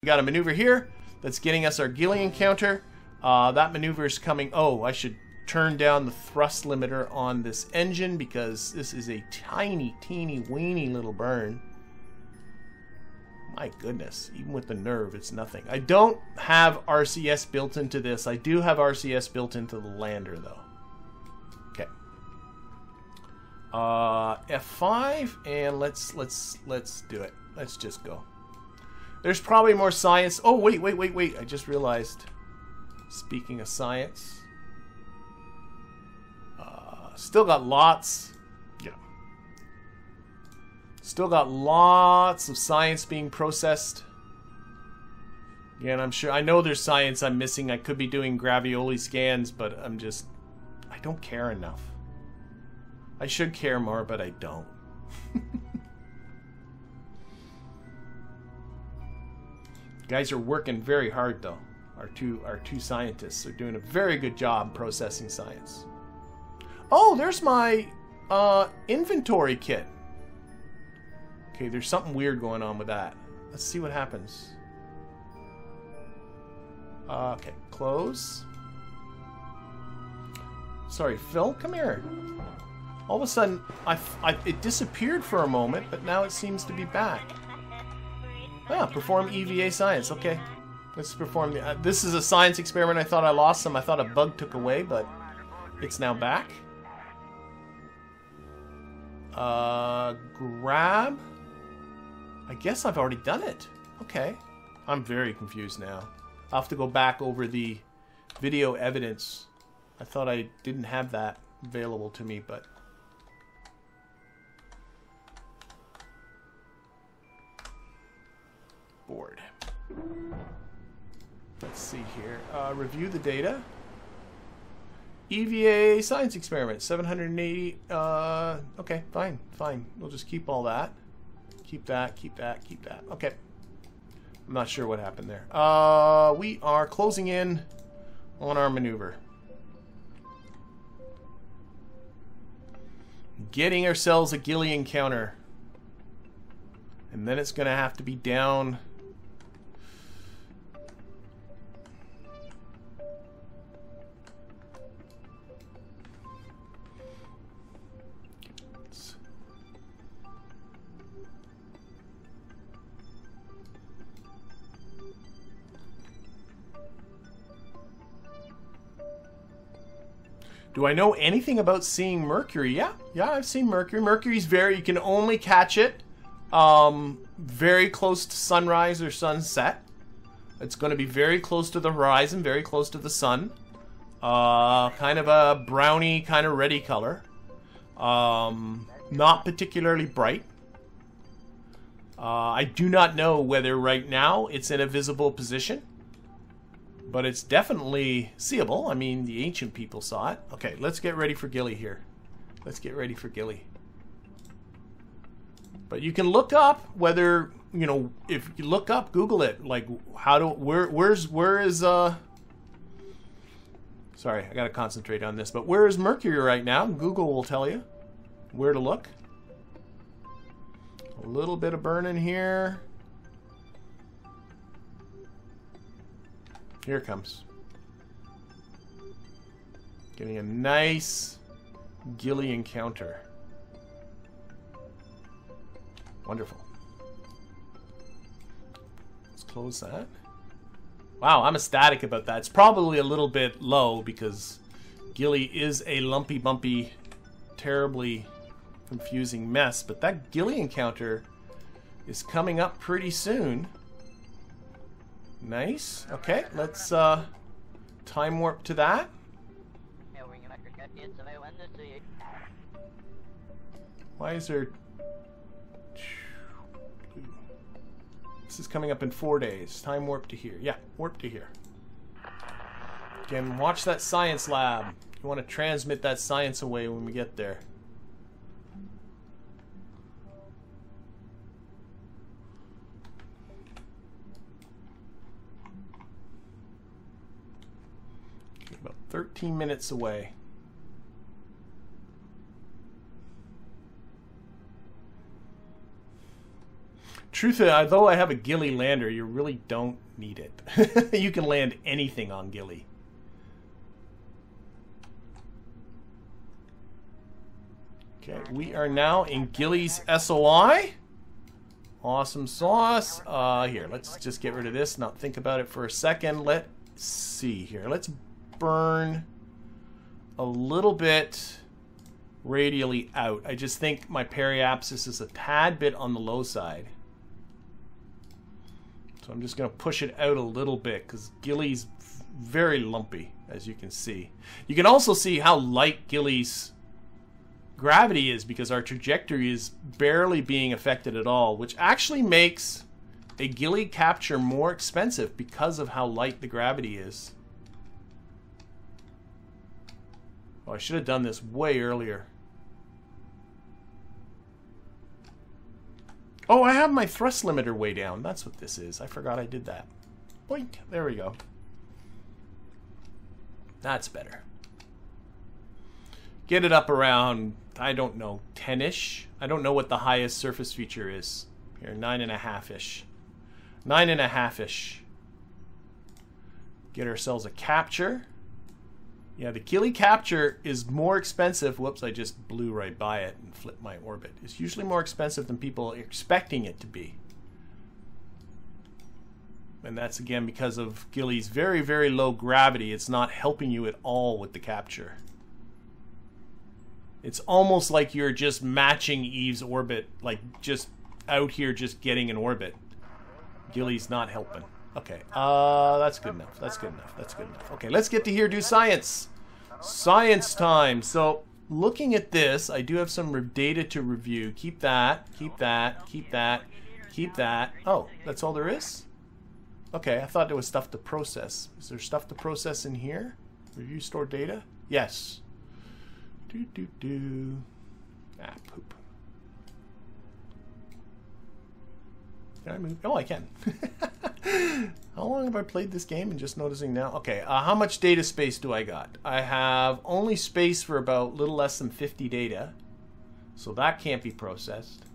We got a maneuver here that's getting us our Gilly Encounter. That maneuver is coming. Oh, I should turn down the thrust limiter on this engine because this is a tiny, teeny, weeny little burn. My goodness, even with the nerve, it's nothing. I don't have RCS built into this. I do have RCS built into the lander, though. Okay. F5, and let's do it. Let's just go. There's probably more science. Oh, wait. I just realized. Speaking of science. Still got lots. Yeah. Still got lots of science being processed. Again, I'm sure. I know there's science I'm missing. I could be doing gravioli scans, but I don't care enough. I should care more, but I don't. Guys are working very hard, though. Our two scientists are doing a very good job processing science. Oh, there's my inventory kit. Okay, there's something weird going on with that. Let's see what happens. Okay, close. Sorry, Phil, come here. All of a sudden, it disappeared for a moment, but now it seems to be back. Ah, perform EVA science. Okay, let's perform. This is a science experiment. I thought I lost some. I thought a bug took away, but it's now back. Grab. I guess I've already done it. Okay, I'm very confused now. I'll have to go back over the video evidence. I thought I didn't have that available to me, but. Board. Let's see here. Review the data. EVA science experiment, 780. Okay, fine. We'll just keep all that. Keep that. Okay. I'm not sure what happened there. We are closing in on our maneuver. Getting ourselves a Gilly Encounter. And then it's going to have to be down. Do I know anything about seeing Mercury? Yeah, I've seen Mercury. Mercury's you can only catch it very close to sunrise or sunset. It's going to be very close to the horizon, very close to the sun. Kind of a browny, kind of reddy color. Not particularly bright. I do not know whether right now it's in a visible position. But it's definitely seeable. I mean, the ancient people saw it. Okay, let's get ready for Gilly here. Let's get ready for Gilly. But you can look up whether, you know, if you look up, Google it. Like, where is, sorry, I gotta concentrate on this. But where is Mercury right now? Google will tell you where to look. A little bit of burn in here. Here it comes. Getting a nice Gilly Encounter. Wonderful. Let's close that. Wow, I'm ecstatic about that. It's probably a little bit low because Gilly is a lumpy, bumpy, terribly confusing mess. But that Gilly Encounter is coming up pretty soon. Nice. Okay, let's time warp to that. Why is there... This is coming up in 4 days. Time warp to here. Yeah, warp to here. Again, watch that science lab. You want to transmit that science away when we get there. About 13 minutes away. truth is, although I have a Gilly lander, you really don't need it. You can land anything on Gilly. Okay, we are now in Gilly's SOI. Awesome sauce. Here, let's just get rid of this, not think about it for a second. Let's see here. Let's burn a little bit radially out. I just think my periapsis is a tad bit on the low side. So I'm just going to push it out a little bit because Gilly's very lumpy, as you can see. You can also see how light Gilly's gravity is because our trajectory is barely being affected at all, which actually makes a Gilly capture more expensive because of how light the gravity is. Oh, I should have done this way earlier. Oh, I have my thrust limiter way down. That's what this is. I forgot I did that. Boink. There we go. That's better. Get it up around, I don't know, 10-ish. I don't know what the highest surface feature is. Here, 9.5-ish. 9.5-ish. Get ourselves a capture. Yeah, the Gilly capture is more expensive. Whoops, I just blew right by it and flipped my orbit. It's usually more expensive than people are expecting it to be. And that's again because of Gilly's very, very low gravity. It's not helping you at all with the capture. It's almost like you're just matching Eve's orbit, like just out here just getting an orbit. Gilly's not helping. Okay, that's good enough. That's good enough. That's good enough. Okay, let's get to here do science. Science time. So, looking at this, I do have some data to review. Keep that. Keep that. Keep that. Keep that. Oh, that's all there is? Okay, I thought there was stuff to process. Is there stuff to process in here? Review store data? Yes. Ah, poop. Can I move? Oh, I can. How long have I played this game and just noticing now? Okay, how much data space do I got? I have only space for about a little less than 50 data. So that can't be processed.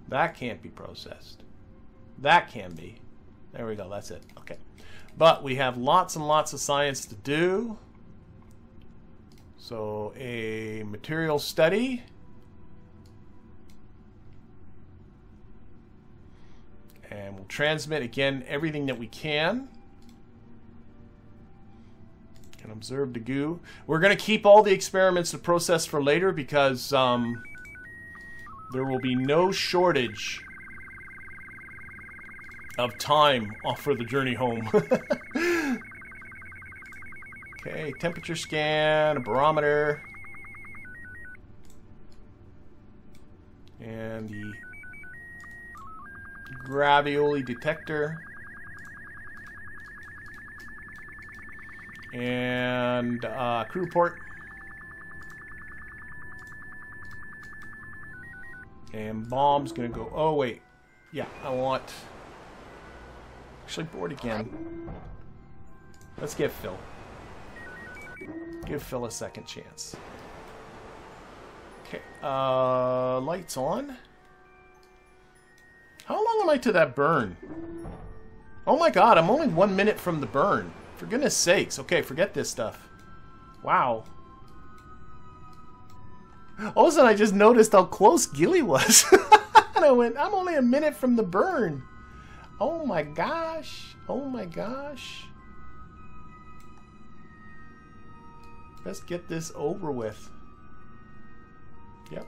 That can't be processed. That can be. There we go, that's it. Okay. But we have lots and lots of science to do. So a material study. And we'll transmit, again, everything that we can. And observe the goo. We're going to keep all the experiments to process for later because there will be no shortage of time for the journey home. Okay, temperature scan, a barometer. And the gravioli detector, and crew report, and bomb's gonna go. Oh wait, yeah, I want actually board again. Let's get Phil. Give Phil a second chance. Okay, lights on. How long am I to that burn? Oh my god, I'm only 1 minute from the burn. For goodness sakes. Okay, forget this stuff. Wow. All of a sudden I just noticed how close Gilly was. And I went, I'm only a minute from the burn. Oh my gosh. Oh my gosh. Let's get this over with. Yep.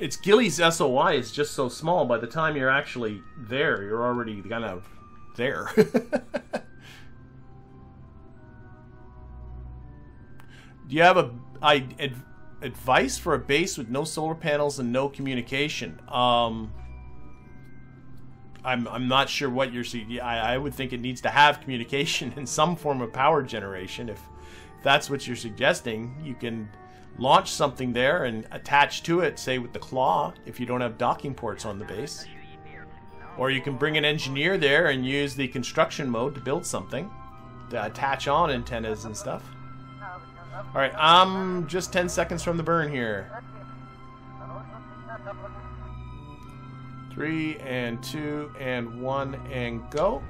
It's Gilly's SOI is just so small. By the time you're actually there, you're already kind of there. Do you have advice for a base with no solar panels and no communication? I'm not sure what you're seeing. I would think it needs to have communication and some form of power generation. If that's what you're suggesting, you can launch something there and attach to it, say with the claw, if you don't have docking ports on the base. Or you can bring an engineer there and use the construction mode to build something, to attach on antennas and stuff. Alright, I'm just 10 seconds from the burn here. 3 and 2 and 1 and go.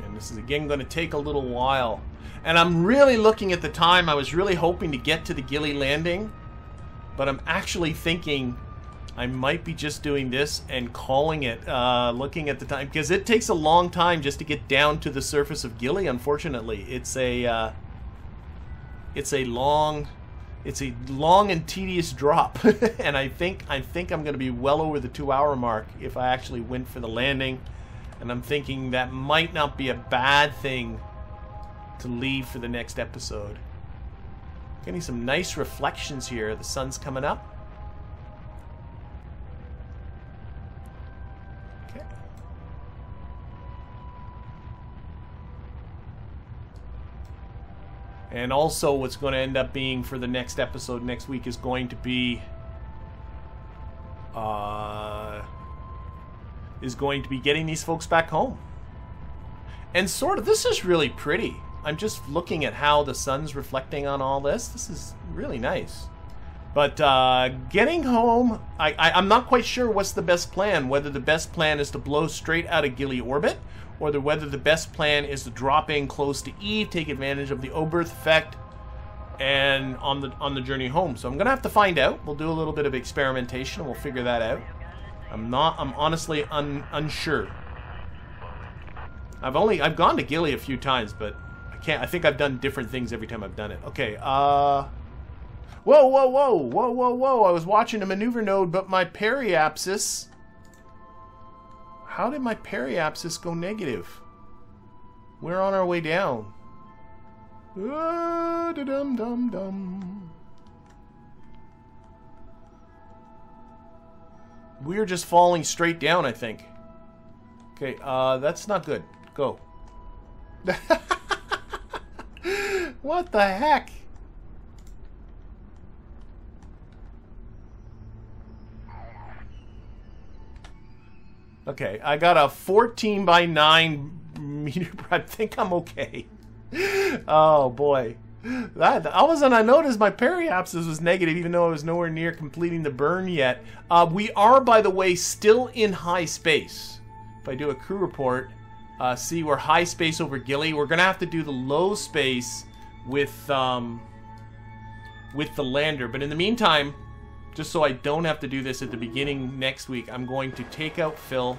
And this is again going to take a little while. And I'm really looking at the time. I was really hoping to get to the Gilly Landing, but I'm actually thinking I might be just doing this and calling it, looking at the time, because it takes a long time just to get down to the surface of Gilly. Unfortunately, it's a long and tedious drop, and I think I'm going to be well over the 2-hour mark if I actually went for the landing. And I'm thinking that might not be a bad thing to leave for the next episode. Getting some nice reflections here. The sun's coming up. Okay. And also what's going to end up being for the next episode next week is going to be getting these folks back home. And sort of, this is really pretty. I'm just looking at how the sun's reflecting on all this. This is really nice. But getting home, I'm not quite sure what's the best plan. Whether the best plan is to blow straight out of Gilly orbit, or whether the best plan is to drop in close to Eve, take advantage of the Oberth effect, and on the journey home. So I'm gonna have to find out. We'll do a little bit of experimentation and we'll figure that out. I'm honestly unsure. I've gone to Gilly a few times, but I think I've done different things every time I've done it. Okay, whoa. I was watching a maneuver node, but my periapsis... How did my periapsis go negative? We're on our way down. Da-dum-dum-dum. We're just falling straight down, I think. Okay, that's not good. Go. What the heck? Okay, I got a 14 by 9 meter. I think I'm okay. Oh boy. All of a sudden I noticed my periapsis was negative even though I was nowhere near completing the burn yet. We are, by the way, still in high space. If I do a crew report, see, we're high space over Gilly. We're going to have to do the low space with the lander. But in the meantime, just so I don't have to do this at the beginning next week, I'm going to take out Phil,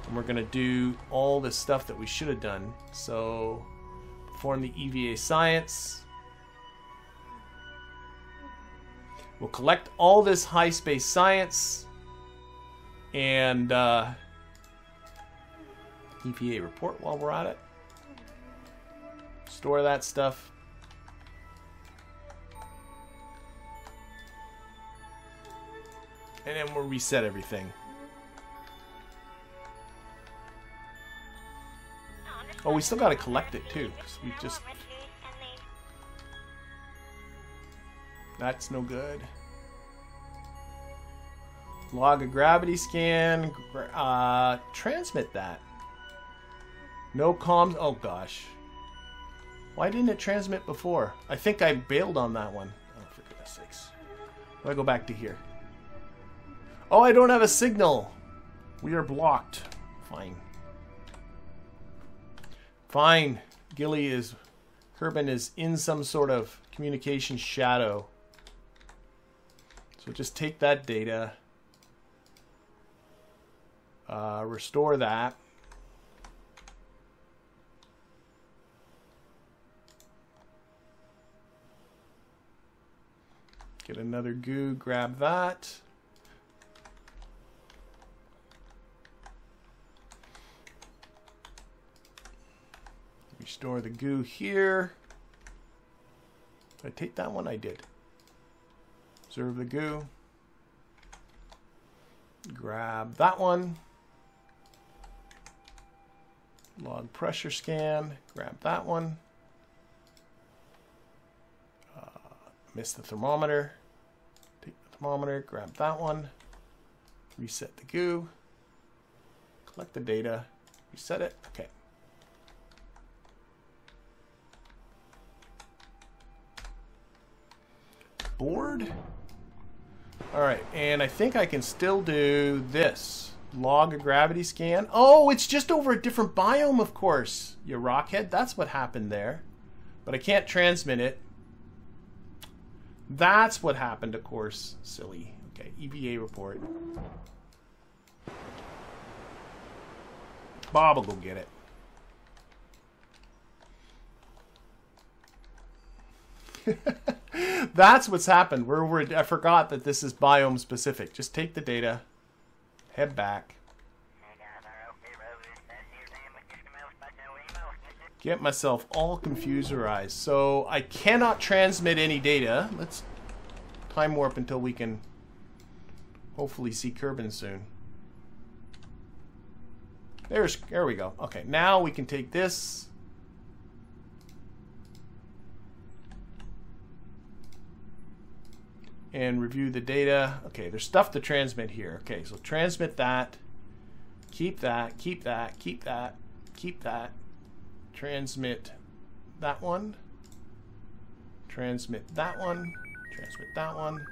and we're going to do all the stuff that we should have done. So, perform the EVA science. We'll collect all this high space science and EVA report while we're at it. Store that stuff. And then we'll reset everything. Oh, we still got to collect it too. We just... That's no good. Log a gravity scan. Transmit that. No comms. Oh gosh. Why didn't it transmit before? I think I bailed on that one. Oh, for goodness sakes. Let me go back to here. Oh, I don't have a signal. We are blocked. Fine. Fine. Kerbal is in some sort of communication shadow. So just take that data. Restore that. Get another goo, grab that. Restore the goo here. Did I take that one? I did. Observe the goo. Grab that one. Log pressure scan. Grab that one. Miss the thermometer. Take the thermometer. Grab that one. Reset the goo. Collect the data. Reset it. Okay. Board. Alright, and I think I can still do this. Log a gravity scan. Oh, it's just over a different biome, of course. You rockhead. That's what happened there. But I can't transmit it. That's what happened, of course. Silly. Okay, EVA report. Bob will go get it. That's what's happened. I forgot that this is biome specific. Just take the data, head back, get myself all confuserized. So I cannot transmit any data. Let's time warp until we can hopefully see Kerbal soon. There we go. Okay, now we can take this. And review the data. Okay, there's stuff to transmit here. Okay, so transmit that. Keep that, keep that, keep that, keep that. Transmit that one. Transmit that one. Transmit that one.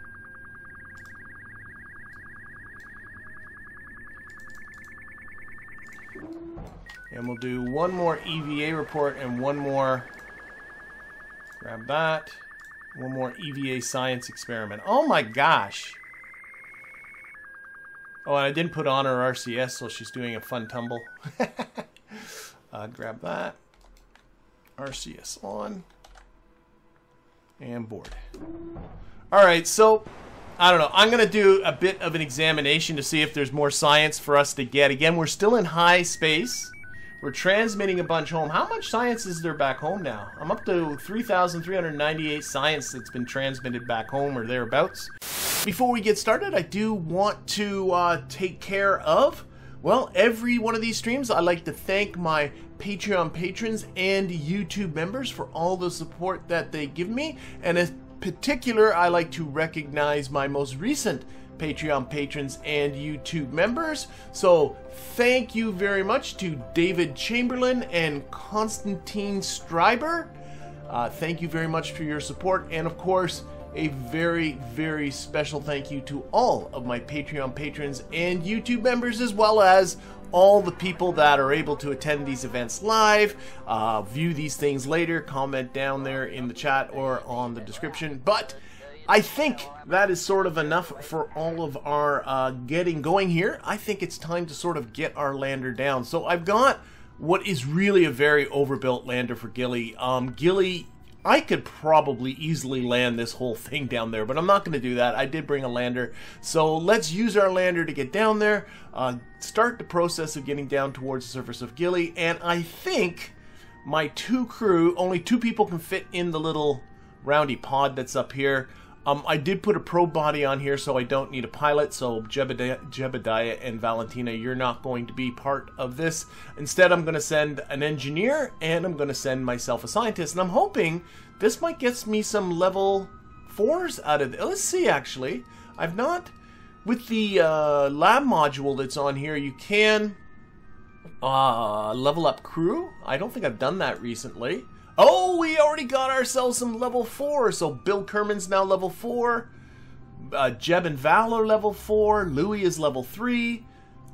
And we'll do one more EVA report and one more. Grab that. One more EVA science experiment. Oh my gosh. Oh, and I didn't put on her RCS, so she's doing a fun tumble. Grab that. RCS on. And board. Alright, so, I don't know. I'm going to do a bit of an examination to see if there's more science for us to get. Again, we're still in high space. We're transmitting a bunch home. How much science is there back home now? I'm up to 3,398 science that's been transmitted back home or thereabouts. Before we get started, I do want to take care of, well, every one of these streams. I'd like to thank my Patreon patrons and YouTube members for all the support that they give me. And in particular, I like to recognize my most recent Patreon patrons and YouTube members. So thank you very much to David Chamberlain and Constantine Stryber. Thank you very much for your support, and of course a very, very special thank you to all of my Patreon patrons and YouTube members, as well as all the people that are able to attend these events live, view these things later, comment down there in the chat or on the description. But I think that is sort of enough for all of our getting going here. I think it's time to sort of get our lander down. So I've got what is really a very overbuilt lander for Gilly. Gilly, I could probably easily land this whole thing down there, but I'm not going to do that. I did bring a lander. So let's use our lander to get down there, start the process of getting down towards the surface of Gilly. And I think my two crew, only two people can fit in the little roundy pod that's up here. I did put a probe body on here, so I don't need a pilot. So Jebediah and Valentina, you're not going to be part of this. Instead, I'm going to send an engineer, and I'm going to send myself a scientist. And I'm hoping this might get me some level 4s out of it. Let's see, actually. I've not... With the lab module that's on here, you can level up crew. I don't think I've done that recently. Oh, we already got ourselves some level 4. So Bill Kerman's now level 4. Jeb and Val are level 4. Louis is level 3.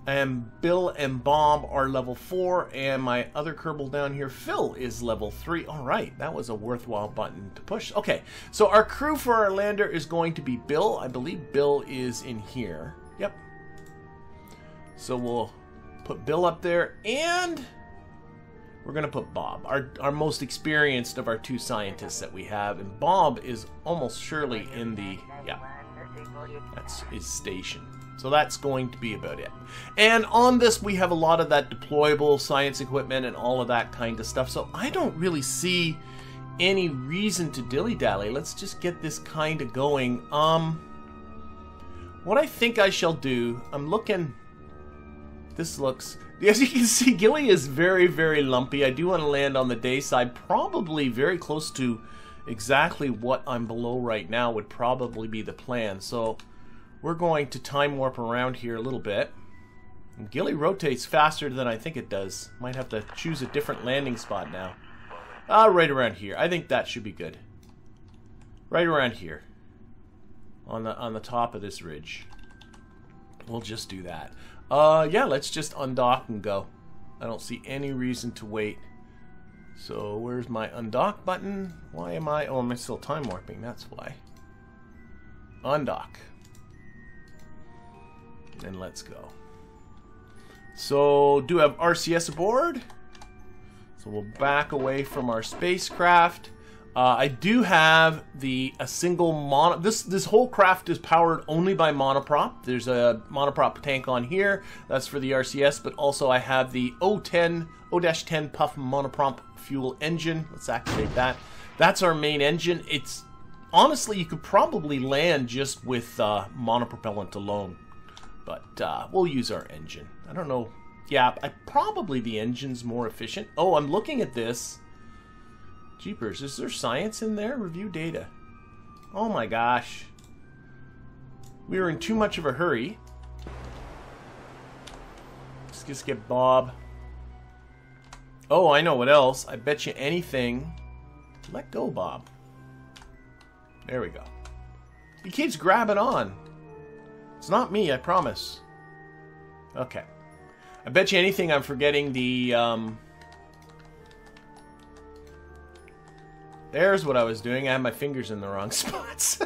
And Bill and Bob are level 4. And my other Kerbal down here, Phil, is level 3. Alright, that was a worthwhile button to push. Okay, so our crew for our lander is going to be Bill. I believe Bill is in here. Yep. So we'll put Bill up there, and we're going to put Bob, our most experienced of our two scientists that we have. And Bob is almost surely in the, yeah, that's his station. So that's going to be about it. And on this, we have a lot of that deployable science equipment and all of that kind of stuff. So I don't really see any reason to dilly-dally. Let's just get this kind of going. What I think I shall do, I'm looking, this looks... As you can see, Gilly is very, very lumpy. I do want to land on the day side, probably very close to exactly what I'm below right now would probably be the plan. So we're going to time warp around here a little bit. And Gilly rotates faster than I think it does. Might have to choose a different landing spot now. Right around here. I think that should be good. Right around here. on the top of this ridge. We'll just do that. Yeah, let's just undock and go. I don't see any reason to wait. So where's my undock button? Why am I... Oh, am I still time warping? That's why. Undock. And let's go. So, do have RCS aboard. So we'll back away from our spacecraft. I do have a single mono... This whole craft is powered only by monoprop. There's a monoprop tank on here. That's for the RCS, but also I have the O-10 Puff monoprop fuel engine. Let's activate that. That's our main engine. It's... Honestly, you could probably land just with monopropellant alone. But we'll use our engine. I don't know. Yeah, probably the engine's more efficient. Oh, I'm looking at this. Jeepers, is there science in there? Review data. Oh my gosh. We were in too much of a hurry. Let's just get Bob. Oh, I know what else. I bet you anything. Let go, Bob. There we go. He keeps grabbing on. It's not me, I promise. Okay. I bet you anything I'm forgetting the... There's what I was doing. I had my fingers in the wrong spots.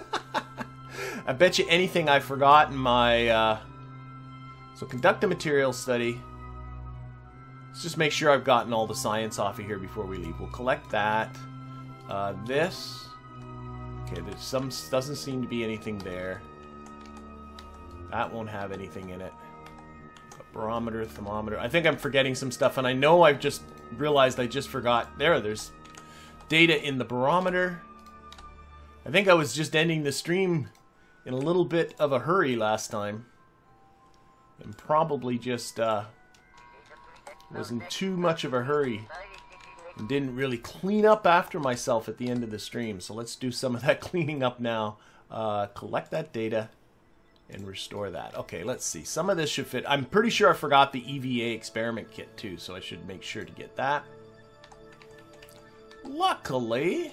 I bet you anything I've forgotten my... So conduct a material study. Let's just make sure I've gotten all the science off of here before we leave. We'll collect that. This. Okay, there's doesn't seem to be anything there. That won't have anything in it. Barometer, thermometer. I think I'm forgetting some stuff, and I know I've just realized I just forgot. There's data in the barometer. I think I was just ending the stream in a little bit of a hurry last time. And probably just was in too much of a hurry. And didn't really clean up after myself at the end of the stream. So let's do some of that cleaning up now. Collect that data. And restore that. Okay, let's see. Some of this should fit. I'm pretty sure I forgot the EVA experiment kit too, so I should make sure to get that. Luckily.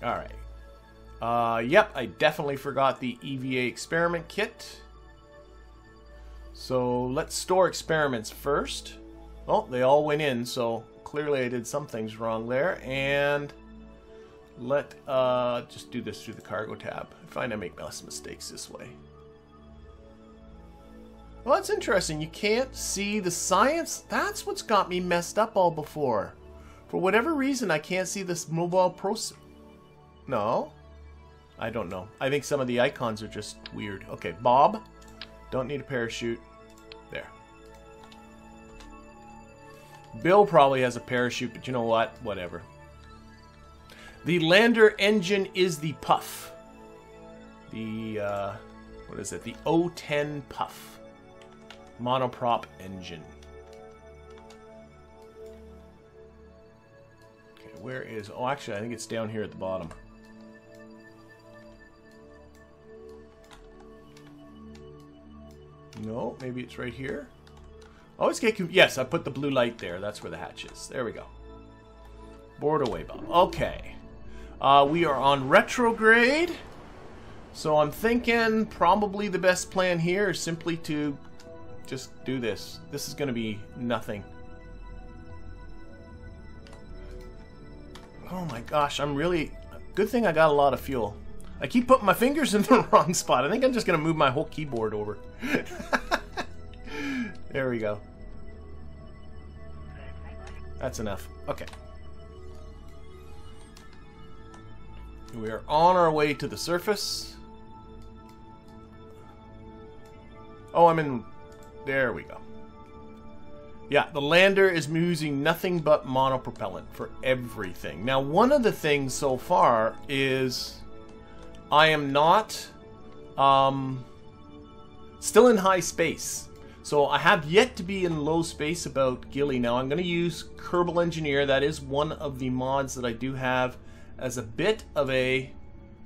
Alright. Yep, I definitely forgot the EVA experiment kit. So let's store experiments first. Oh, they all went in, so clearly I did some things wrong there. And... Let just do this through the cargo tab. I find I make less mistakes this way. Well, that's interesting. You can't see the science. That's what's got me messed up all before. For whatever reason, I can't see this mobile process. No? I don't know. I think some of the icons are just weird. Okay, Bob. Don't need a parachute. There. Bill probably has a parachute, but you know what? Whatever. The lander engine is the Puff. The, what is it? The O-10 Puff. Monoprop engine. Okay, where is... Oh, actually, I think it's down here at the bottom. No, maybe it's right here. Oh, it's getting... Yes, I put the blue light there. That's where the hatch is. There we go. Board away, Bob. Okay. We are on retrograde, so I'm thinking probably the best plan here is simply to just do this. This is going to be nothing. Oh my gosh, I'm really... Good thing I got a lot of fuel. I keep putting my fingers in the wrong spot. I think I'm just going to move my whole keyboard over. There we go. That's enough. Okay. We are on our way to the surface. Oh, I'm in... There we go. Yeah, the lander is using nothing but monopropellant for everything. Now, one of the things so far is I am not still in high space. So I have yet to be in low space about Gilly. Now, I'm going to use Kerbal Engineer. That is one of the mods that I do have as a bit of a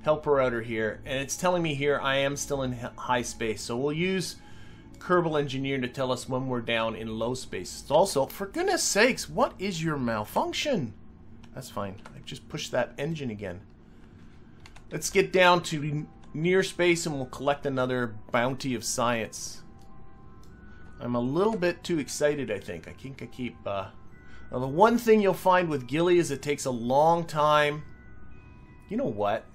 helper outer here, and it's telling me here I am still in high space, so we'll use Kerbal Engineer to tell us when we're down in low space. It's also, for goodness sakes, what is your malfunction? That's fine. I just pushed that engine again. Let's get down to near space and we'll collect another bounty of science. I'm a little bit too excited, I think. I think I keep... Now the one thing you'll find with Gilly is it takes a long time. You know what?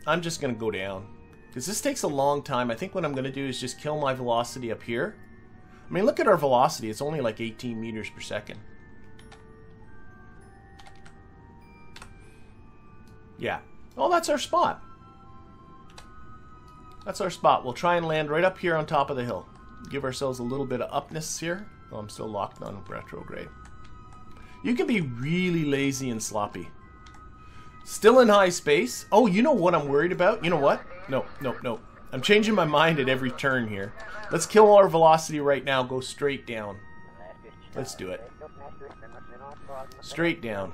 I'm just going to go down. Because this takes a long time. I think what I'm going to do is just kill my velocity up here. I mean, look at our velocity. It's only like 18 meters per second. Yeah. Oh, that's our spot. That's our spot. We'll try and land right up here on top of the hill. Give ourselves a little bit of upness here. Oh, I'm still locked on retrograde. You can be really lazy and sloppy. Still in high space. Oh, you know what I'm worried about? You know what? No, no, no. I'm changing my mind at every turn here. Let's kill our velocity right now. Go straight down. Let's do it. Straight down.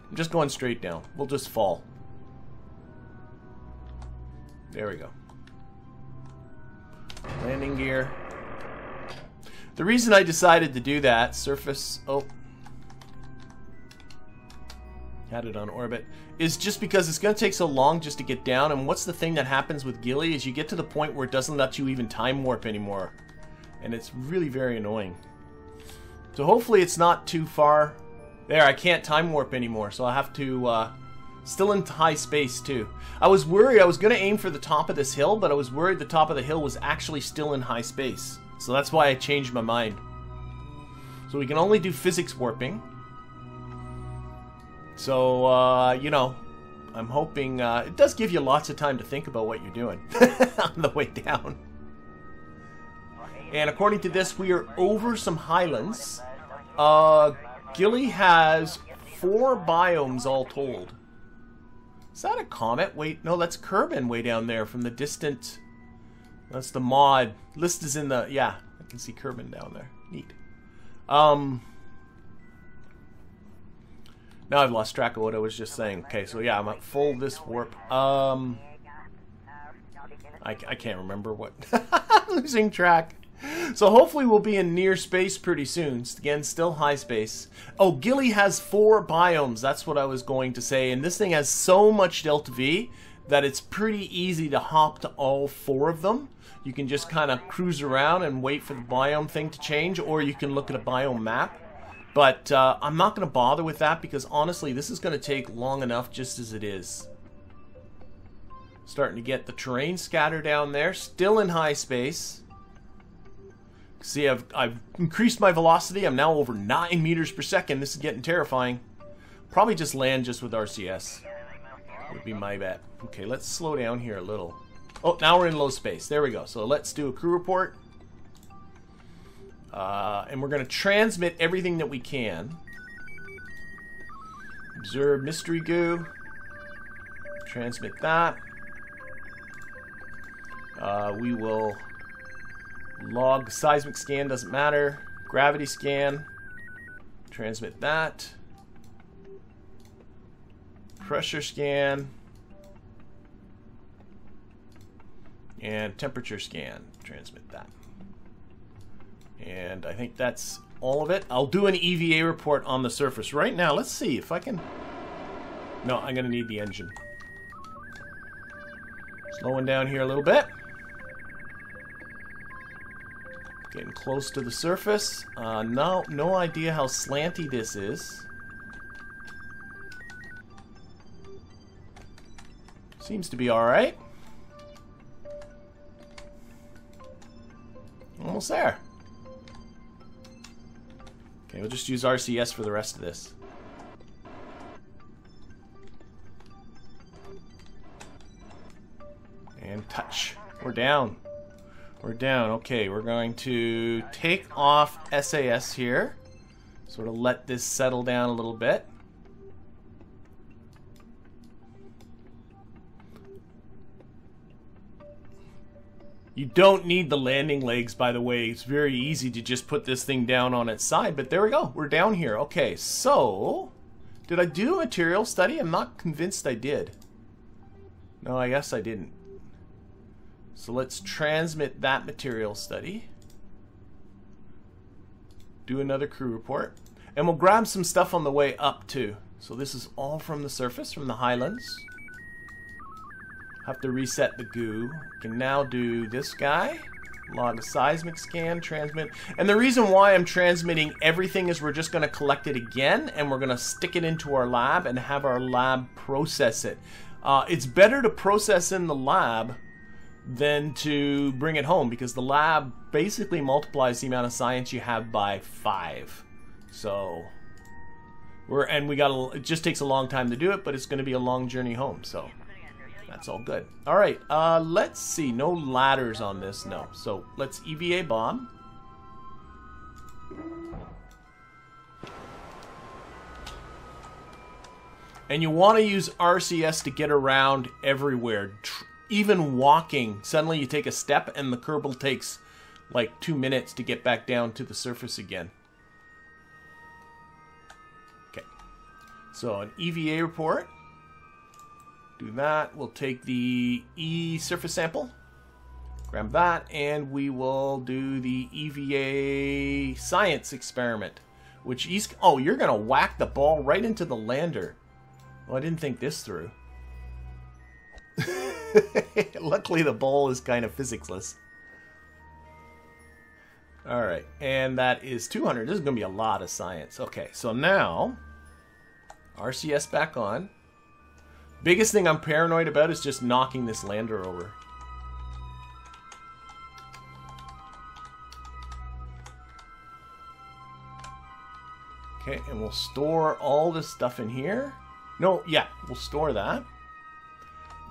I'm just going straight down. We'll just fall. There we go. Landing gear. The reason I decided to do that, surface... Oh. Had it on orbit. Is just because it's going to take so long just to get down. And what's the thing that happens with Gilly is you get to the point where it doesn't let you even time warp anymore. And it's really very annoying. So hopefully it's not too far. There, I can't time warp anymore. So I have to... still in high space too. I was worried. I was going to aim for the top of this hill, but I was worried the top of the hill was actually still in high space. So that's why I changed my mind. So we can only do physics warping. So, you know, I'm hoping... it does give you lots of time to think about what you're doing on the way down. And according to this, we are over some highlands. Gilly has 4 biomes all told. Is that a comet? Wait, no, that's Kerbal way down there from the distant... That's the mod. List is in the... Yeah, I can see Kerbal down there. Neat. Now I've lost track of what I was just saying. Okay, so yeah, I'm at full this warp. I can't remember what... I'm losing track. So hopefully we'll be in near space pretty soon. Again, still high space. Oh, Gilly has 4 biomes. That's what I was going to say. And this thing has so much delta V that it's pretty easy to hop to all 4 of them. You can just kind of cruise around and wait for the biome thing to change, or you can look at a biome map. But I'm not going to bother with that because honestly, this is going to take long enough just as it is. Starting to get the terrain scatter down there. Still in high space. See, I've increased my velocity. I'm now over 9 meters per second. This is getting terrifying. Probably just land just with RCS. Would be my bet. Okay, let's slow down here a little. Oh, now we're in low space. There we go. So let's do a crew report. And we're going to transmit everything that we can. Observe mystery goo. Transmit that. We will log seismic scan, doesn't matter. Gravity scan. Transmit that. Pressure scan. And temperature scan. Transmit that. And I think that's all of it. I'll do an EVA report on the surface right now. Let's see if I can... No, I'm going to need the engine. Slowing down here a little bit. Getting close to the surface. No idea how slanty this is. Seems to be alright. Almost there. Okay, we'll just use RCS for the rest of this. And touch. We're down. We're down. Okay, we're going to take off SAS here. Sort of let this settle down a little bit. You don't need the landing legs, by the way. It's very easy to just put this thing down on its side, but there we go. We're down here. Okay, so... Did I do a material study? I'm not convinced I did. No, I guess I didn't. So let's transmit that material study. Do another crew report. And we'll grab some stuff on the way up too. So this is all from the surface, from the highlands. Have to reset the goo. We can now do this guy. Log a seismic scan, transmit. And the reason why I'm transmitting everything is we're just going to collect it again, and we're going to stick it into our lab and have our lab process it. It's better to process in the lab than to bring it home, because the lab basically multiplies the amount of science you have by 5. So it just takes a long time to do it, but it's going to be a long journey home. So that's all good. All right, let's see. No ladders on this, no. So let's EVA bomb. And you want to use RCS to get around everywhere. Even walking, suddenly you take a step and the Kerbal takes like 2 minutes to get back down to the surface again. Okay, so an EVA report. Do that. We'll take the E surface sample, grab that, and we will do the EVA science experiment. Which oh, you're gonna whack the ball right into the lander. Well, I didn't think this through. Luckily, the ball is kind of physicsless. All right, and that is 200. This is gonna be a lot of science. Okay, so now RCS back on. Biggest thing I'm paranoid about is just knocking this lander over. Okay, and we'll store all this stuff in here. No, yeah, we'll store that.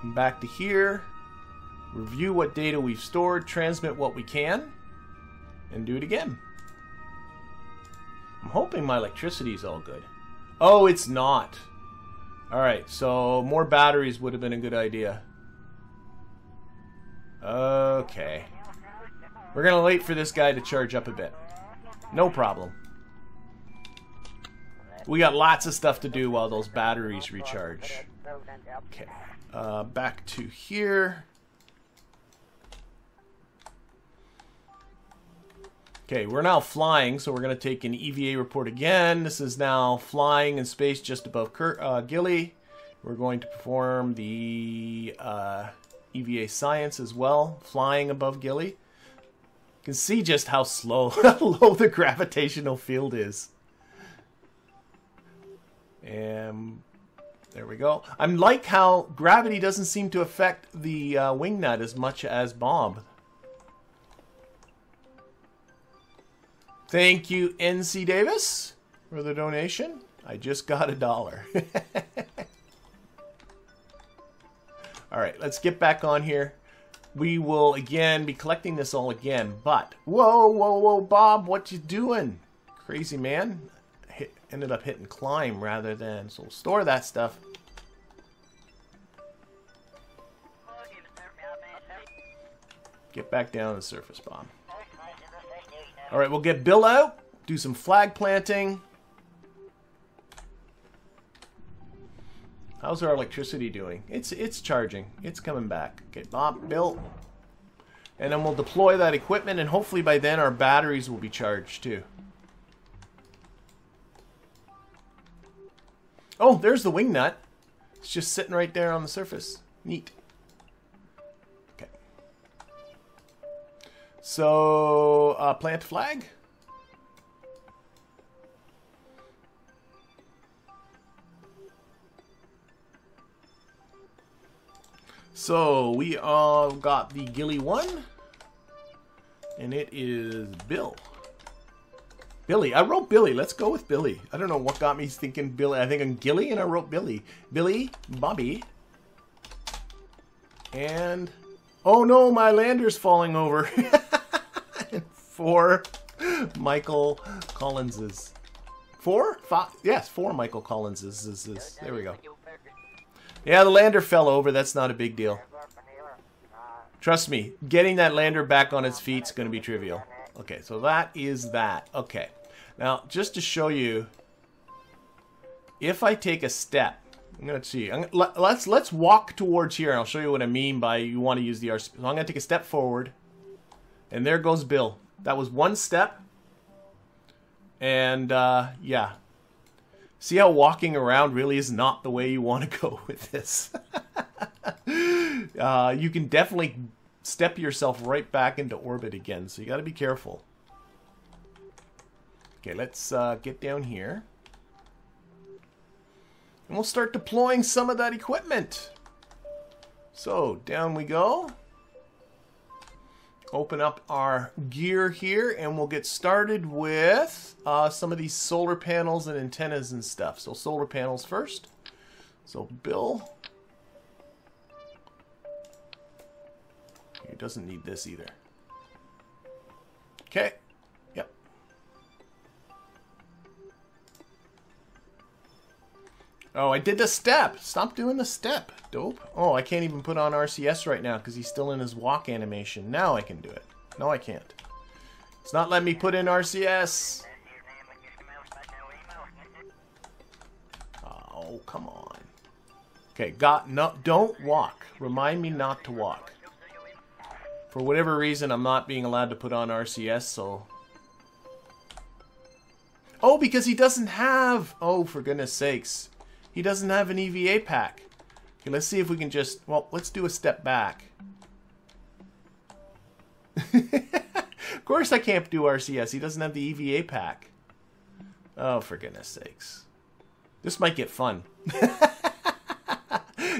Come back to here. Review what data we've stored. Transmit what we can. And do it again. I'm hoping my electricity is all good. Oh, it's not. Alright, so more batteries would have been a good idea. Okay. We're gonna wait for this guy to charge up a bit. No problem. We got lots of stuff to do while those batteries recharge. Okay. Back to here. Okay, we're now flying, so we're going to take an EVA report again. This is now flying in space just above Gilly. We're going to perform the EVA science as well, flying above Gilly. You can see just how slow, how low the gravitational field is. And there we go. I like how gravity doesn't seem to affect the wing nut as much as Bob. Thank you, NC Davis, for the donation. I just got $1. All right, let's get back on here. We will, again, be collecting this all again, but... Whoa, whoa, whoa, Bob, what you doing? Crazy man. Ended up hitting climb rather than... So we'll store that stuff. Get back down to the surface, Bob. Alright, we'll get Bill out, do some flag planting. How's our electricity doing? It's charging. It's coming back. Okay, Bob, Bill. And then we'll deploy that equipment, and hopefully by then our batteries will be charged too. Oh, there's the wing nut. It's just sitting right there on the surface. Neat. So, plant flag. So, we all got the Gilly one. And it is Bill. Billy. I wrote Billy. Let's go with Billy. I don't know what got me thinking Billy. I think I'm Gilly and I wrote Billy. Billy, Bobby. And... Oh no, my lander's falling over. 4 Michael Collinses. 4? 5? Yes, 4 Michael Collinses. There we go. Yeah, the lander fell over. That's not a big deal. Trust me, getting that lander back on its feet is going to be trivial. Okay, so that is that. Okay. Now, just to show you, if I take a step, I'm going to see. Let's walk towards here, and I'll show you what I mean by you want to use the RC. So I'm going to take a step forward, and there goes Bill. That was one step, And, yeah. See how walking around really is not the way you want to go with this. You can definitely step yourself right back into orbit again, so you got to be careful. Okay, let's get down here. And we'll start deploying some of that equipment. So, down we go. Open up our gear here, and we'll get started with some of these solar panels and antennas and stuff. So, solar panels first. So, Bill. He doesn't need this either. Okay. Yep. Oh, I did the step. Stop doing the step. Dope. Oh, I can't even put on RCS right now because he's still in his walk animation. Now I can do it. No, I can't. It's not letting me put in RCS. Oh, come on. Okay, no, don't walk. Remind me not to walk. For whatever reason, I'm not being allowed to put on RCS, so... Oh, because he doesn't have... Oh, for goodness sakes. He doesn't have an EVA pack. Okay, let's see if we can just... Well, let's do a step back. Of course I can't do RCS. He doesn't have the EVA pack. Oh, for goodness sakes. This might get fun.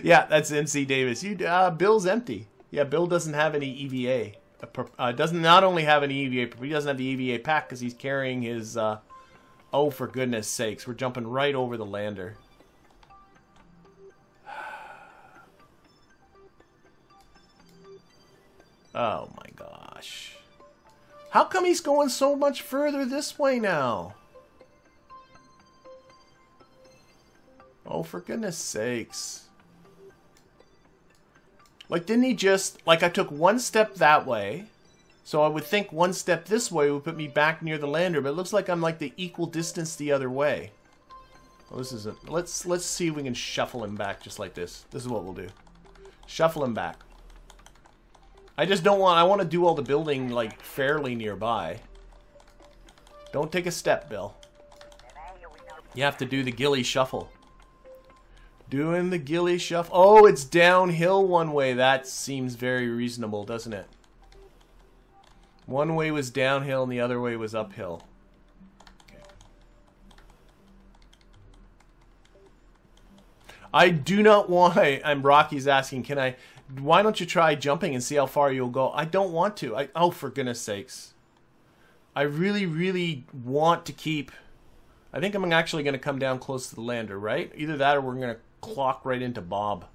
Yeah, that's NC Davis. Bill's empty. Yeah, Bill doesn't have any EVA. Doesn't not only have an EVA, but he doesn't have the EVA pack because he's carrying his... Oh, for goodness sakes. We're jumping right over the lander. Oh my gosh. How come he's going so much further this way now? Oh, for goodness sakes. Like, didn't he just... Like, I took one step that way. So I would think one step this way would put me back near the lander. But it looks like I'm like the equal distance the other way. Well, this isn't... Let's see if we can shuffle him back just like this. This is what we'll do. Shuffle him back. I just don't want... I want to do all the building, like, fairly nearby. Don't take a step, Bill. You have to do the Gilly shuffle. Doing the Gilly shuffle. Oh, it's downhill one way. That seems very reasonable, doesn't it? One way was downhill and the other way was uphill. Okay. I do not want... I'm Rocky's asking, can I... Why don't you try jumping and see how far you'll go? I don't want to. Oh, for goodness sakes. I really, really want to keep... I think I'm actually going to come down close to the lander, right? Either that or we're going to clock right into Bob.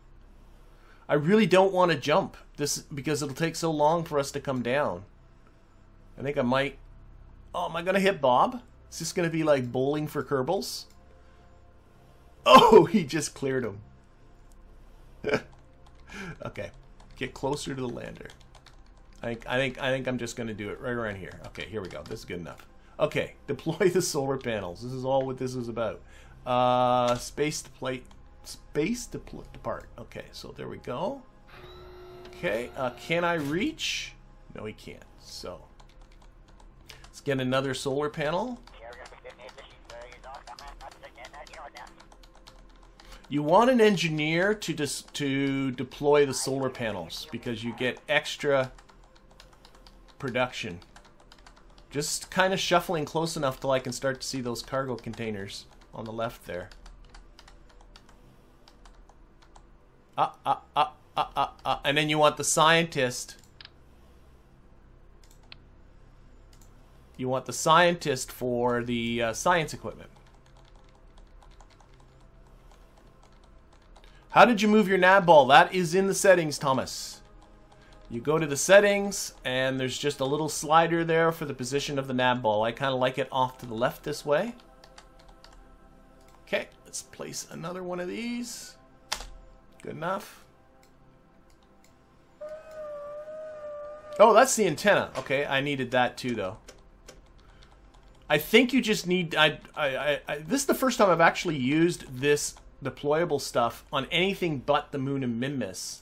I really don't want to jump this because it'll take so long for us to come down. I think I might... Oh, am I going to hit Bob? Is this going to be like bowling for Kerbals? Oh, he just cleared him. Okay, get closer to the lander. I think I'm just going to do it right around here. Okay, here we go. This is good enough. Okay, deploy the solar panels. This is all what this is about. Space to depart. Okay, so there we go. Okay, can I reach? No, he can't. So let's get another solar panel. You want an engineer to deploy the solar panels because you get extra production. Just kind of shuffling close enough till I can start to see those cargo containers on the left there. And then you want the scientist. You want the scientist for the science equipment. How did you move your Navball? That is in the settings, Thomas. You go to the settings, and there's just a little slider there for the position of the Navball. I kind of like it off to the left this way. Okay, let's place another one of these. Good enough. Oh, that's the antenna. Okay, I needed that too, though. I think you just need... this is the first time I've actually used this deployable stuff on anything but the Moon and Minmus.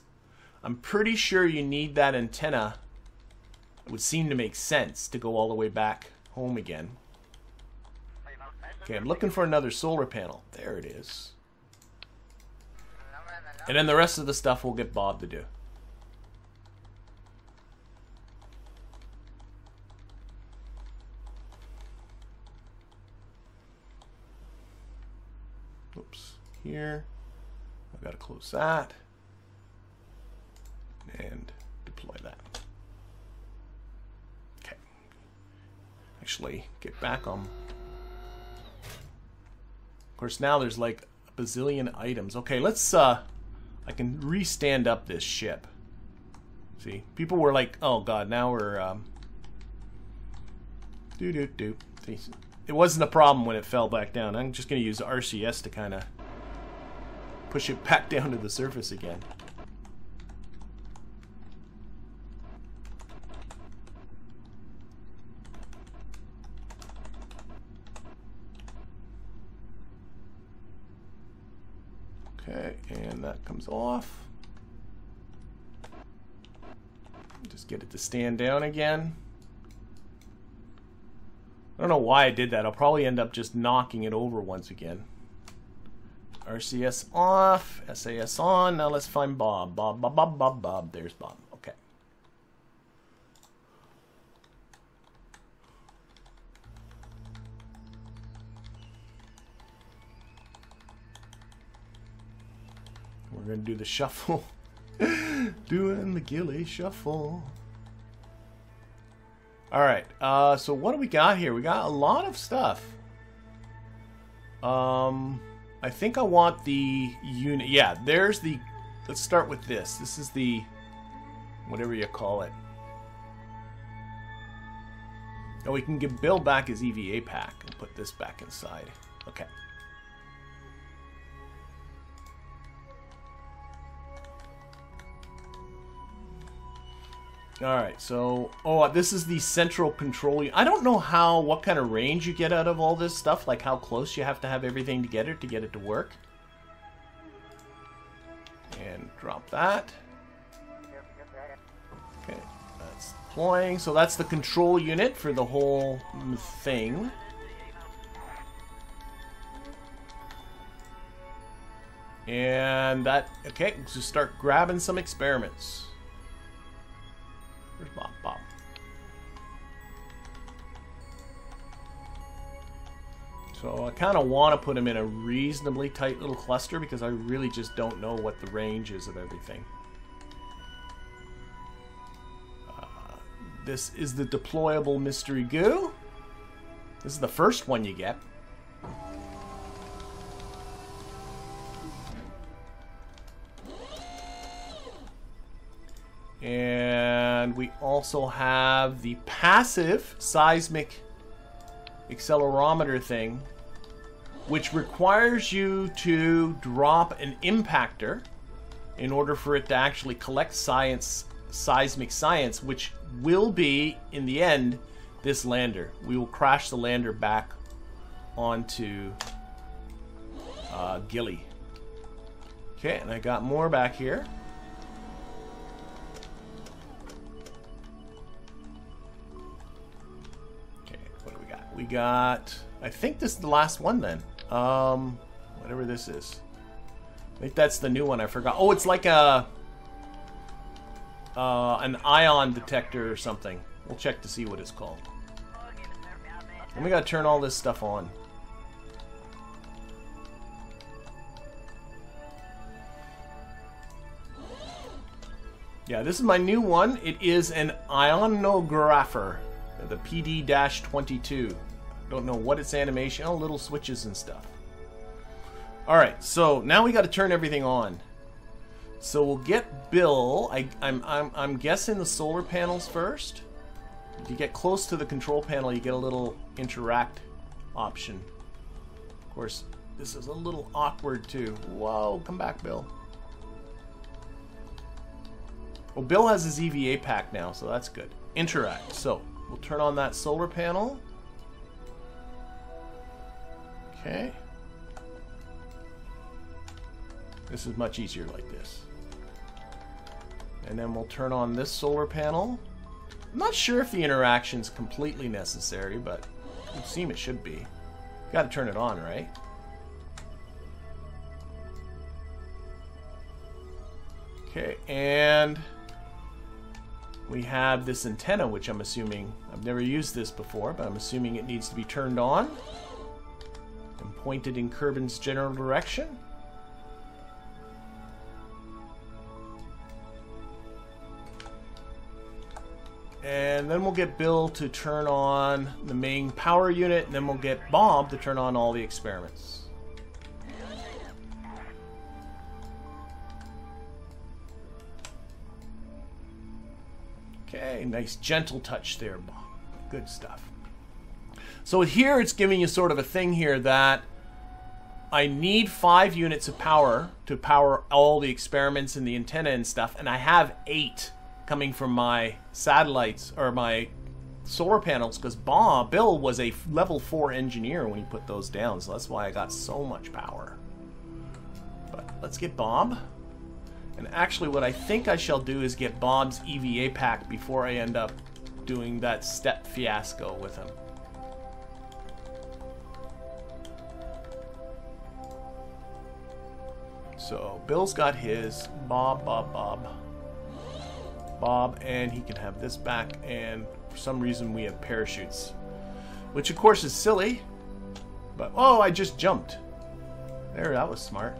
I'm pretty sure you need that antenna. It would seem to make sense to go all the way back home again. Okay, I'm looking for another solar panel. There it is. And then the rest of the stuff we'll get Bob to do. Oops. Here. I've got to close that. And deploy that. Okay. Actually, get back on. Of course, now there's like a bazillion items. Okay, let's, I can re-stand up this ship. See? People were like, oh god, now we're, It wasn't a problem when it fell back down. I'm just going to use RCS to kind of push it back down to the surface again. Okay, and that comes off. Just get it to stand down again. I don't know why I did that. I'll probably end up just knocking it over once again. RCS off, SAS on. Now let's find Bob. Bob. There's Bob. Okay. We're going to do the shuffle. Doing the Gilly shuffle. Alright, so what do we got here? We got a lot of stuff. I think I want the unit. Yeah, there's the... Let's start with this. This is the... whatever you call it. Oh, we can give Bill back his EVA pack and put this back inside. Okay. Alright, so... Oh, this is the central control. I don't know what kind of range you get out of all this stuff. Like how close you have to have everything together to get it to work. And drop that. Okay, that's deploying. So that's the control unit for the whole thing. And that... Okay, let's just start grabbing some experiments. Where's Bob? So I kind of want to put him in a reasonably tight little cluster because I really just don't know what the range is of everything. This is the deployable mystery goo. This is the first one you get. And we also have the passive seismic accelerometer thing, which requires you to drop an impactor in order for it to actually collect seismic science, which will be, in the end, this lander. We will crash the lander back onto Gilly. Okay, and I got more back here. We got, I think this is the last one then. Whatever this is. I think that's the new one. I forgot. Oh, it's like an ion detector or something. We'll check to see what it's called. And we gotta turn all this stuff on. Yeah, this is my new one. It is an ionographer. The PD-22. Don't know what its animation. Oh, little switches and stuff. Alright, so now we got to turn everything on. So we'll get Bill. I'm guessing the solar panels first. If you get close to the control panel, you get a little interact option. Of course, this is a little awkward too. Whoa, come back, Bill. Well, Bill has his EVA pack now, so that's good. Interact. So we'll turn on that solar panel. Okay. This is much easier like this. And then we'll turn on this solar panel. I'm not sure if the interaction's completely necessary, but it would seem it should be. Got to turn it on, right? Okay, and we have this antenna, which I'm assuming, I've never used this before, but I'm assuming it needs to be turned on and pointed in Kerbin's general direction. And then we'll get Bill to turn on the main power unit, and then we'll get Bob to turn on all the experiments. Okay, nice gentle touch there, Bob. Good stuff. So here it's giving you sort of a thing here that I need 5 units of power to power all the experiments and the antenna and stuff, and I have 8 coming from my satellites or my solar panels because Bill was a level 4 engineer when he put those down, so that's why I got so much power. But let's get Bob. And actually what I think I shall do is get Bob's EVA pack before I end up doing that step fiasco with him. So Bill's got his, Bob, and he can have this back, and for some reason we have parachutes. Which of course is silly, but oh, I just jumped. There, that was smart.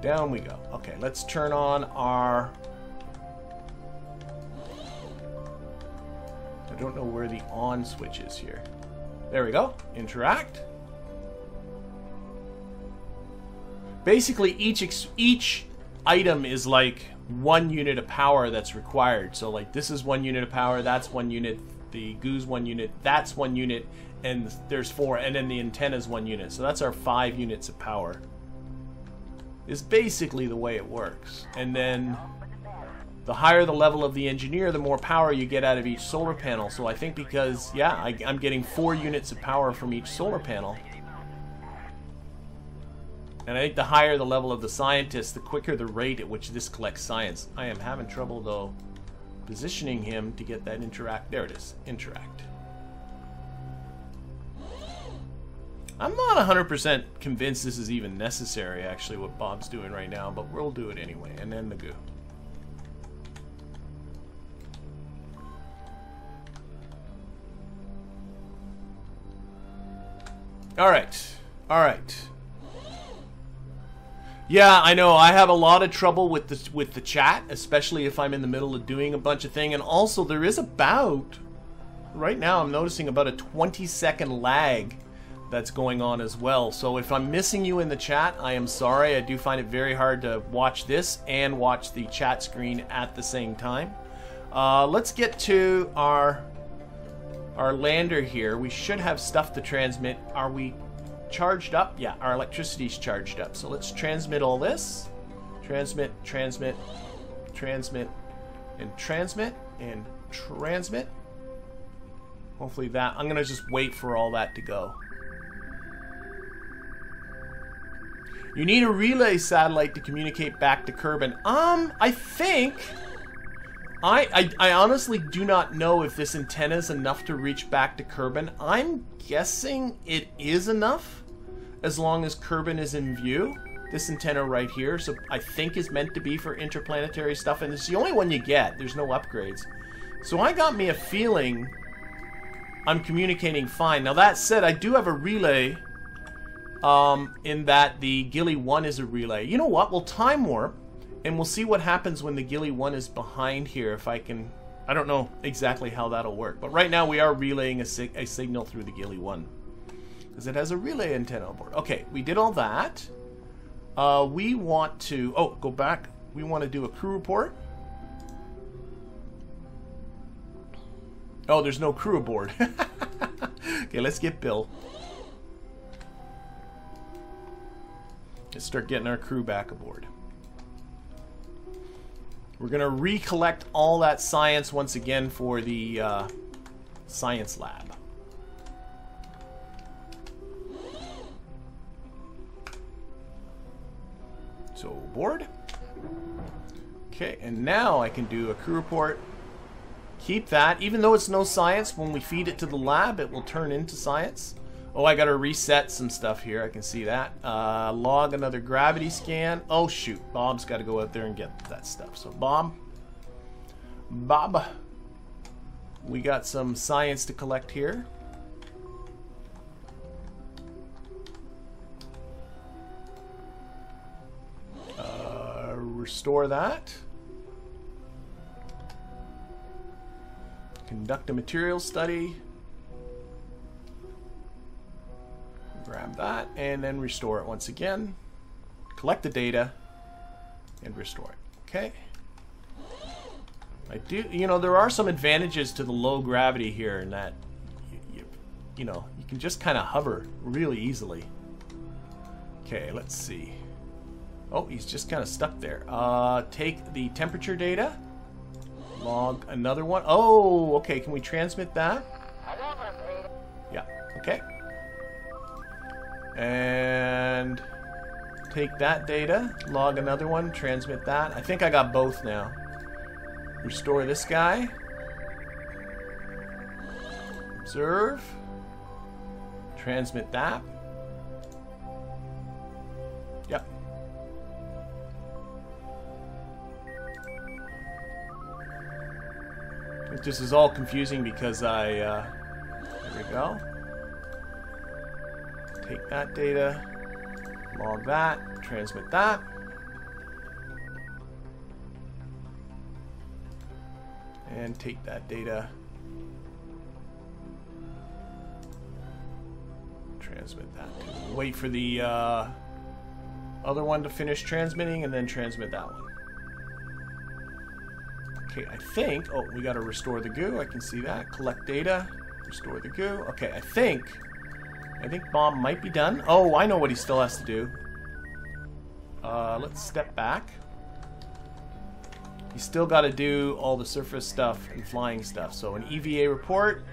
Down we go. Okay, let's turn on our... I don't know where the on switch is here. There we go. Interact. Basically, each item is like 1 unit of power that's required. So like this is 1 unit of power, that's 1 unit, the goo's 1 unit, that's 1 unit, and there's 4, and then the antenna's 1 unit. So that's our 5 units of power. Is basically the way it works. And then the higher the level of the engineer, the more power you get out of each solar panel. So I think because, yeah, I'm getting 4 units of power from each solar panel. And I think the higher the level of the scientist, the quicker the rate at which this collects science. I am having trouble, though, positioning him to get that interact. There it is. Interact. I'm not 100% convinced this is even necessary, actually, what Bob's doing right now, but we'll do it anyway. And then the goo. Alright. Alright. Yeah, I know. I have a lot of trouble with the chat, especially if I'm in the middle of doing a bunch of things. And also, there is about... Right now, I'm noticing about a 20-second lag that's going on as well. So if I'm missing you in the chat, I am sorry. I do find it very hard to watch this and watch the chat screen at the same time. Let's get to our lander here. We should have stuff to transmit. Are we charged up? Yeah, our electricity's charged up. So let's transmit all this. Transmit, transmit, transmit, and transmit, and transmit. Hopefully that... I'm going to just wait for all that to go. You need a relay satellite to communicate back to Kerbin. I think... I honestly do not know if this antenna is enough to reach back to Kerbin. I'm guessing it is enough, as long as Kerbin is in view. This antenna right here, so I think is meant to be for interplanetary stuff, and it's the only one you get. There's no upgrades. So I got me a feeling I'm communicating fine. Now that said, I do have a relay... in that the Gilly 1 is a relay. You know what? We'll time warp, and we'll see what happens when the Gilly 1 is behind here. If I can... I don't know exactly how that'll work. But right now we are relaying a signal through the Gilly 1. Because it has a relay antenna on board. Okay, we did all that. We want to... Oh, go back. We want to do a crew report. Oh, there's no crew aboard. Okay, let's get Bill. Let's start getting our crew back aboard. We're going to recollect all that science once again for the science lab. So, board. Okay, and now I can do a crew report. Keep that. Even though it's no science, when we feed it to the lab, it will turn into science. Oh, I gotta reset some stuff here. I can see that. Log another gravity scan. Oh, shoot. Bob's got to go out there and get that stuff. So, Bob, we got some science to collect here. Restore that. Conduct a material study. Grab that and then restore it once again. Collect the data and restore it. Okay. I do, you know, there are some advantages to the low gravity here in that you know, you can just kind of hover really easily. Okay, let's see. Oh, he's just kind of stuck there. Take the temperature data. Log another one. Oh, okay. Can we transmit that? Yeah, okay. And take that data. Log another one. Transmit that. I think I got both now. Restore this guy. Observe. Transmit that. Yep. This is all confusing because there we go. Take that data, log that, transmit that. And take that data, transmit that. Wait for the other one to finish transmitting and then transmit that one. Okay, I think, oh, we gotta restore the goo. I can see that. Collect data, restore the goo. Okay, I think Bob might be done. Oh, I know what he still has to do. Let's step back. He's still got to do all the surface stuff and flying stuff. So an EVA report.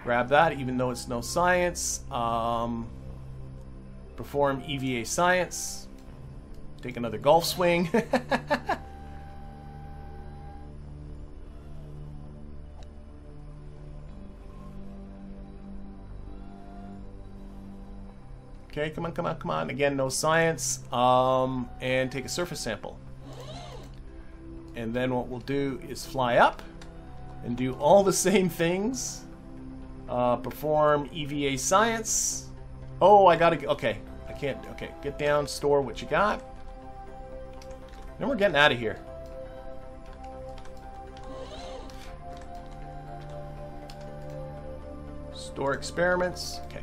Grab that, even though it's no science. Perform EVA science. Take another golf swing. Okay, come on, come on, come on. Again, no science. And take a surface sample. And then what we'll do is fly up and do all the same things. Perform EVA science. Oh, I gotta, okay. I can't, okay. Get down, store what you got. Then we're getting out of here. Store experiments. Okay.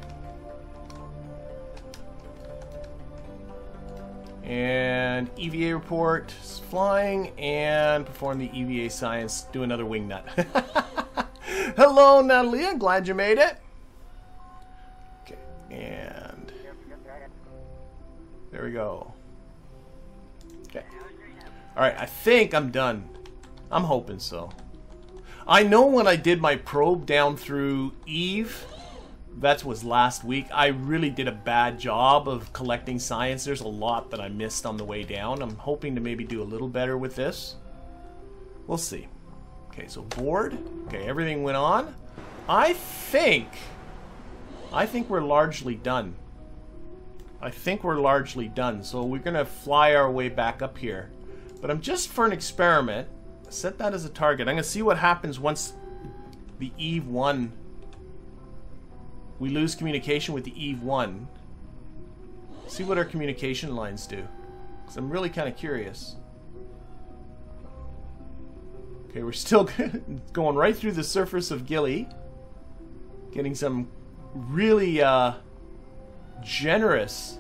And EVA report, flying, and perform the EVA science, do another wing nut. Hello, Natalia, glad you made it. Okay, and there we go. Okay. Alright, I think I'm done. I'm hoping so. I know when I did my probe down through Eve, that was last week, I really did a bad job of collecting science. There's a lot that I missed on the way down. I'm hoping to maybe do a little better with this. We'll see. Okay, so board. Okay, everything went on. I think we're largely done. I think we're largely done. So we're going to fly our way back up here. But I'm just for an experiment. Set that as a target. I'm going to see what happens once the Eve 1... we lose communication with the Eve 1. See what our communication lines do. Because I'm really kind of curious. Okay, we're still going right through the surface of Gilly. Getting some really generous...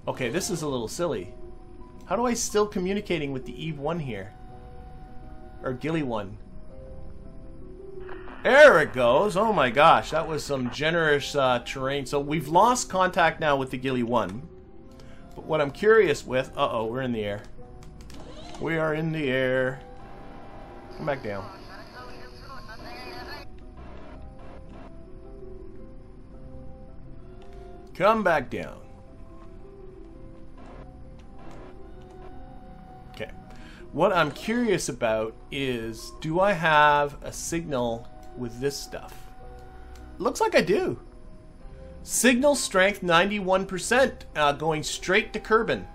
Okay, this is a little silly. How do I still communicating with the Eve 1 here? Or Gilly 1? There it goes. Oh my gosh, that was some generous terrain. So we've lost contact now with the Gilly 1. But what I'm curious with... Uh-oh, we're in the air. We are in the air. Come back down. Come back down. Okay. What I'm curious about is, do I have a signal with this stuff? Looks like I do. Signal strength 91%, going straight to Kerbal.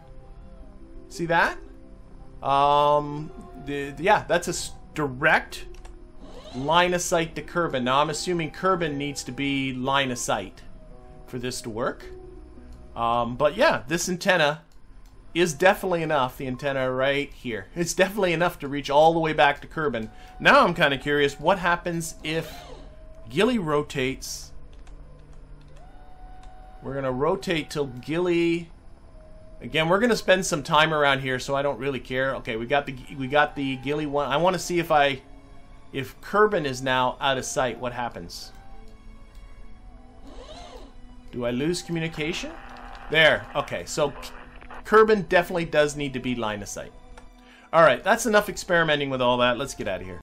See that? Yeah, that's a direct line of sight to Kerbal. Now I'm assuming Kerbal needs to be line of sight for this to work. But yeah, this antenna is definitely enough. The antenna right here. It's definitely enough to reach all the way back to Kerbal. Now I'm kind of curious, what happens if Gilly rotates? We're going to rotate till Gilly... Again, we're going to spend some time around here, so I don't really care. Okay, we got the Gilly one. I want to see if Kerbal is now out of sight, what happens? Do I lose communication? There. Okay, so Kerbal definitely does need to be line of sight. Alright, that's enough experimenting with all that. Let's get out of here.